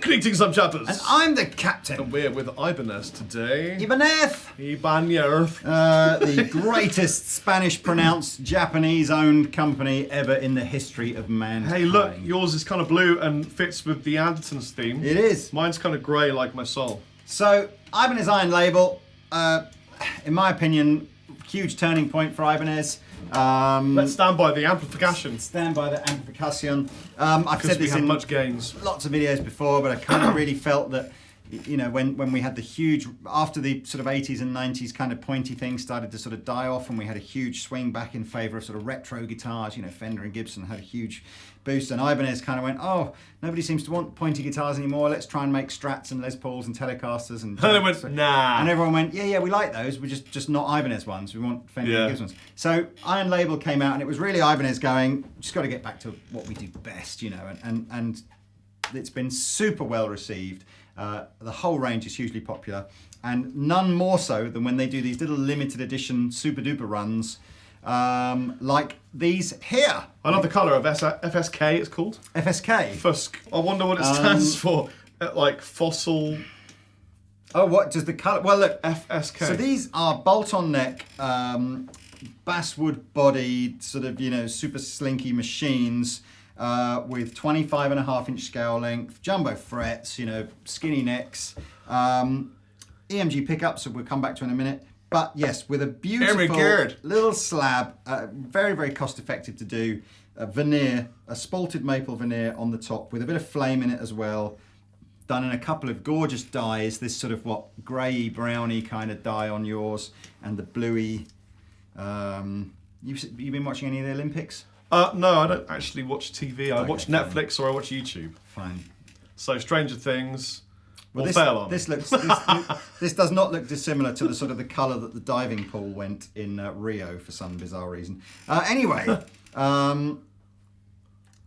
Greetings, I'm Chappers. And I'm the captain. And we're with Ibanez today. Ibanez! The greatest Spanish-pronounced Japanese-owned company ever in the history of mankind. Hey, look, yours is kind of blue and fits with the Andertons theme. It is. Mine's kind of grey like my soul. So, Ibanez Iron Label, in my opinion, huge turning point for Ibanez. Let's stand by the amplification. Stand by the amplification. I've said this in much gains. Lots of videos before, but I kind of really felt that, you know, when we had the huge, after the sort of 80s and 90s kind of pointy things started to sort of die off, and we had a huge swing back in favour of sort of retro guitars, you know, Fender and Gibson had a huge boost, and Ibanez kind of went, oh, nobody seems to want pointy guitars anymore, let's try and make Strats and Les Pauls and Telecasters. And they went, nah. And everyone went, yeah, we like those, we're just not Ibanez ones, we want Fender and Gibson ones. So Iron Label came out, and it was really Ibanez going, just got to get back to what we do best, you know, and it's been super well received. The whole range is hugely popular, and none more so than when they do these little limited edition super duper runs, like these here. I love the colour of FSK, it's called. FSK? Fusk. I wonder what it stands for. Like fossil. Oh, what does the colour? Well, look. FSK. So these are bolt-on neck, basswood bodied, sort of, you know, super slinky machines. With 25.5-inch scale length, jumbo frets, you know, skinny necks, EMG pickups, so we'll come back to in a minute. But yes, with a beautiful little slab, very, very cost effective to do, a veneer, a spalted maple veneer on the top with a bit of flame in it as well, done in a couple of gorgeous dyes, this sort of grey browny kind of dye on yours, and the bluey. You've been watching any of the Olympics? No, I don't actually watch TV. I watch Netflix or I watch YouTube. Fine. So Stranger Things. Well, this does not look dissimilar to the sort of the colour that the diving pool went in Rio for some bizarre reason. Anyway,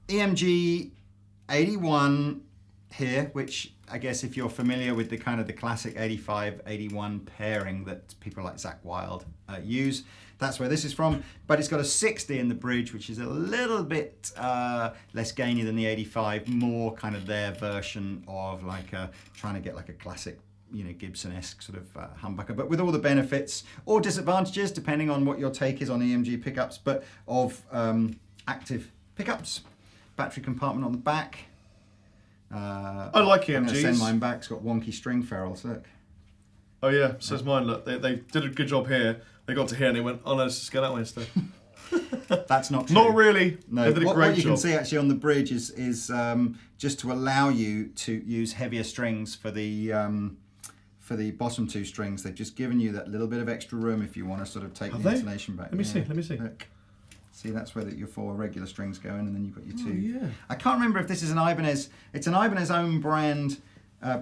EMG 81 here, which I guess if you're familiar with the kind of the classic 85-81 pairing that people like Zakk Wylde use, that's where this is from. But it's got a 60 in the bridge, which is a little bit less gainy than the 85, more kind of their version of like trying to get like a classic, you know, Gibson-esque sort of humbucker, but with all the benefits or disadvantages, depending on what your take is on EMG pickups, but of active pickups. Battery compartment on the back. I like EMGs. I'm going to send mine back. It's got wonky string ferrules, look. Oh yeah, says mine. Look, they did a good job here. They got to here and they went, oh no, let's just go that way instead. That's not true. Not really. No, they did a great what you job. can see actually on the bridge is just to allow you to use heavier strings for the bottom two strings. They've just given you that little bit of extra room if you want to sort of take the intonation back. Let me see. Let me see. Look. See, that's where your four regular strings go in, and then you've got your two. Oh, yeah. I can't remember if this is an Ibanez. It's an Ibanez own brand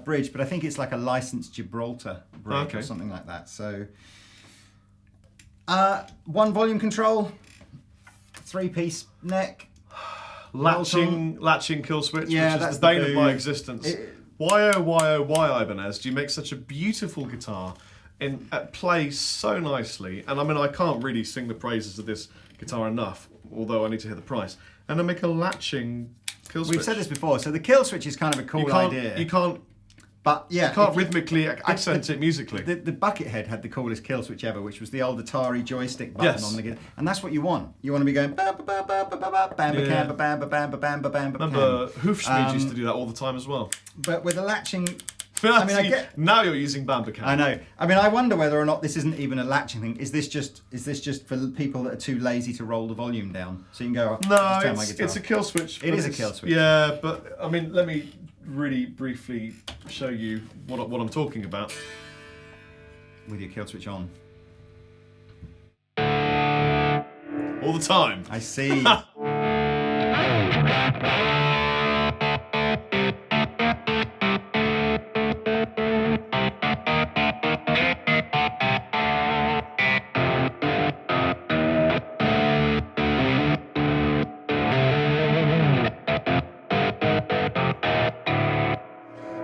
bridge, but I think it's like a licensed Gibraltar bridge or something like that. So, one volume control, 3-piece neck, latching kill switch, which that's is the bane of my existence. Why Ibanez, do you make such a beautiful guitar and play so nicely? And I mean, I can't really sing the praises of this guitar enough, although I need to hear the price. And I make a latching kill switch. We've said this before, so the kill switch is kind of a cool idea. You can't rhythmically accent it musically. The Buckethead had the coolest kill switch ever, which was the old Atari joystick button on the guitar, and that's what you want. You want to be going ba ba ba ba ba ba ba bam ba bam ba bam ba bam ba bam ba bam. Remember, Hoofschmied used to do that all the time as well. But with a latching. Now you're using BadCat. I know. I mean, I wonder whether or not this isn't even a latching thing. Is this just for people that are too lazy to roll the volume down? So you can go. No, it's a kill switch. It is a kill switch. Yeah, but I mean, let me really briefly show you what I'm talking about. With your kill switch on. All the time. I see.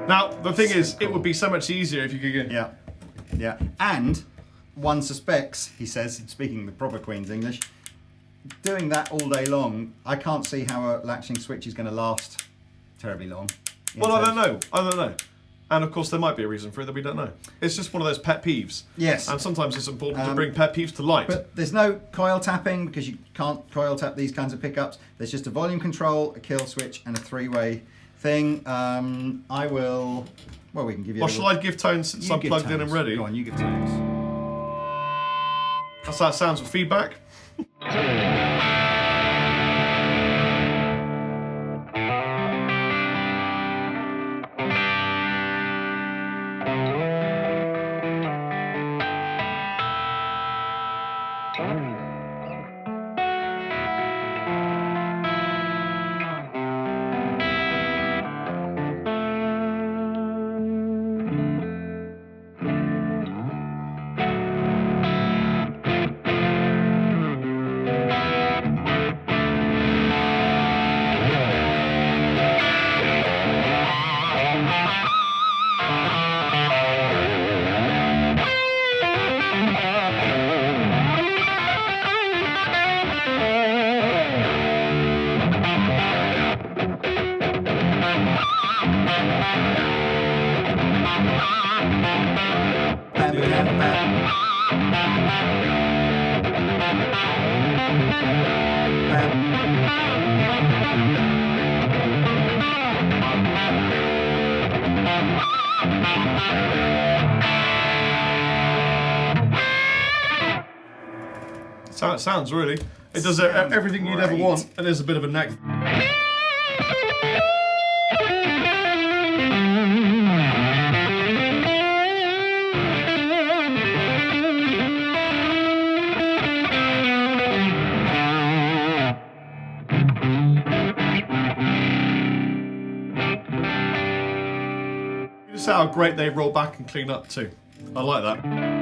Now, the thing is, it would be so much easier if you could get... Yeah. And one suspects, he says, speaking the proper Queen's English, doing that all day long, I can't see how a latching switch is going to last terribly long. Well, I don't know. And of course, there might be a reason for it that we don't know. It's just one of those pet peeves. Yes. And sometimes it's important to bring pet peeves to light. But there's no coil tapping because you can't coil tap these kinds of pickups. There's just a volume control, a kill switch, and a 3-way thing. I will. Well, we can give you. Or shall I give tones since I'm plugged in and ready? Go on, you give tones. That's how it sounds with feedback. That's how it sounds, really. It does everything you'd ever want, and there's a bit of a neck. Just how great they roll back and clean up too. I like that.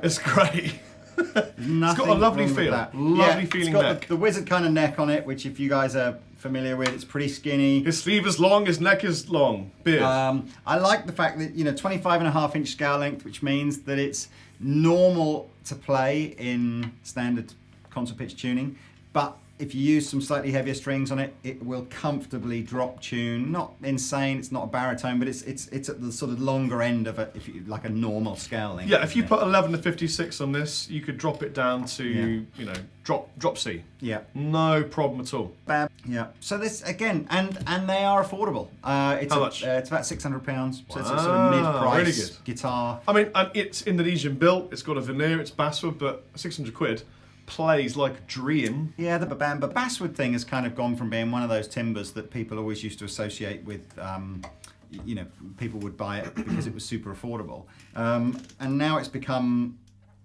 It's great. It's got a lovely feel. Lovely feeling neck. It's got the wizard kind of neck on it, which if you guys are familiar with, it's pretty skinny. His sleeve is long, his neck is long. Beard. I like the fact that, 25.5-inch scale length, which means that it's normal to play in standard concert pitch tuning, but if you use some slightly heavier strings on it, it will comfortably drop tune. Not insane, it's not a baritone, but it's at the sort of longer end of it, if you like a normal scale length. Yeah, if you put 11 to 56 on this, you could drop it down to, drop C. Yeah. No problem at all. Yeah. So this again, and they are affordable. How much? It's about £600. So it's a sort of Wow, mid-price really good. guitar. I mean, it's Indonesian built, it's got a veneer, it's basswood, but 600 quid plays like a dream. Yeah, the basswood thing has kind of gone from being one of those timbers that people always used to associate with, people would buy it because it was super affordable. And now it's become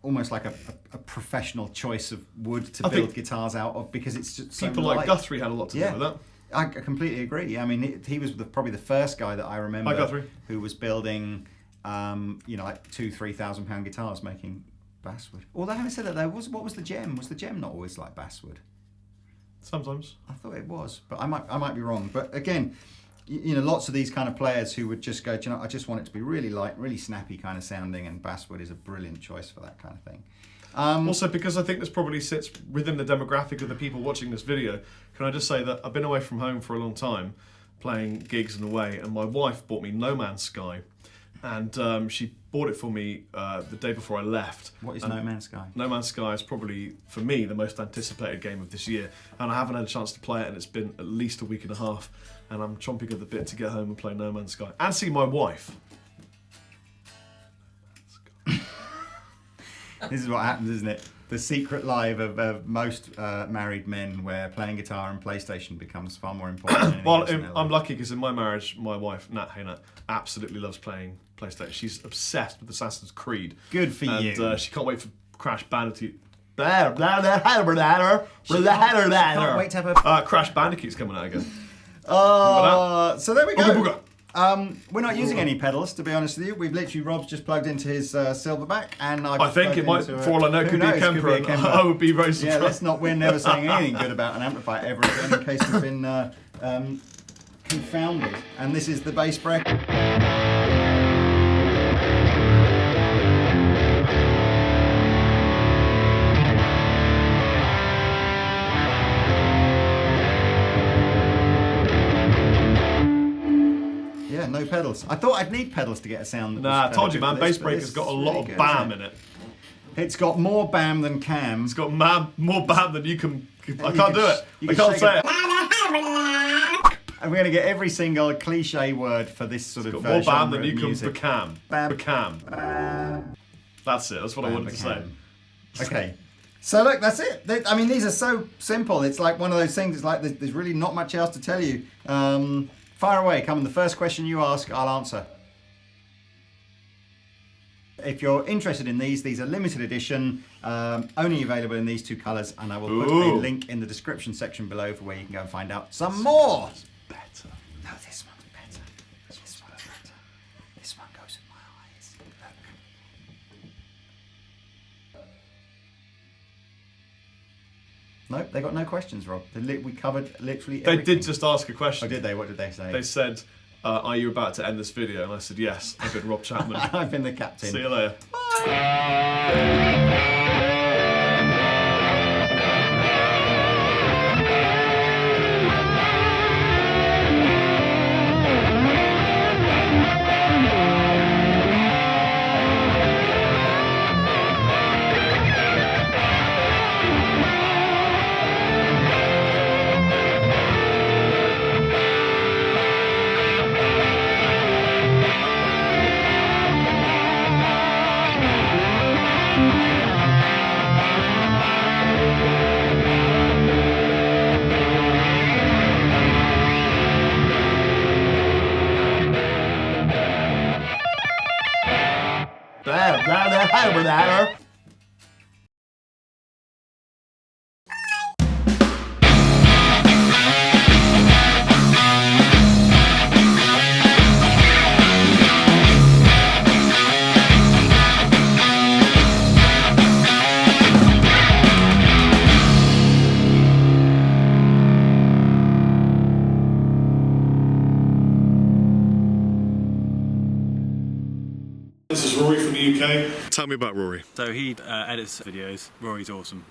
almost like a professional choice of wood to build guitars out of, because it's just so people light. like Guthrie had a lot to do with that. I completely agree. I mean, he was probably the first guy that I remember who was building, like £2,000-3,000 guitars making basswood. Although having said that, what was the gem? Was the gem not always like basswood? Sometimes. I thought it was, but I might be wrong. But again, lots of these kind of players who would just go, I just want it to be really light, really snappy kind of sounding, and basswood is a brilliant choice for that kind of thing. Also, because I think this probably sits within the demographic of the people watching this video, can I just say that I've been away from home for a long time, playing gigs and away, and my wife bought me No Man's Sky. And she bought it for me the day before I left. What is No Man's Sky? No Man's Sky is probably, for me, the most anticipated game of this year. And I haven't had a chance to play it, and it's been at least a week and a half. And I'm chomping at the bit to get home and play No Man's Sky. And see my wife. This is what happens, isn't it? The secret life of most married men, where playing guitar and PlayStation becomes far more important. Well, I'm lucky because in my marriage, my wife, Nat, absolutely loves playing PlayStation. She's obsessed with Assassin's Creed. Good for you. And she can't wait for Crash Bandicoot Can't wait to have a... Crash Bandicoot's coming out again. So there we go. We're not using any pedals, to be honest with you. We've literally, Rob's just plugged into his Silverback, and I think it might, for all I know, could be a Kemper. I would be very surprised. Yeah, let's not. We're never saying anything good about an amplifier ever again, in case we've been confounded. And this is the bass break. Yeah, no pedals. I thought I'd need pedals to get a sound. Nah, I told you, man. Bass break has got a lot of BAM in it. It's got more BAM than Cam. It's got more BAM than you can. I can't do it. I can't say it. And we're going to get every single cliche word for this sort of more BAM genre than you of can music. becam. Bam. That's it. That's what I wanted to say. Okay. So look, that's it. I mean, these are so simple. It's like one of those things. It's like there's really not much else to tell you. Fire away. Come on. The first question you ask, I'll answer. If you're interested in these are limited edition, only available in these two colours, and I will put a link in the description section below for where you can go and find out some more. Better. No, this one's better. This one's better. This one goes in my eyes. Look. Nope, they got no questions, Rob. We covered literally everything. They did just ask a question. Oh, did they? What did they say? They said, are you about to end this video? And I said, yes, I've been Rob Chapman. I've been the captain. See you later. Bye. This is Rory from the UK. Tell me about Rory. So he edits videos. Rory's awesome.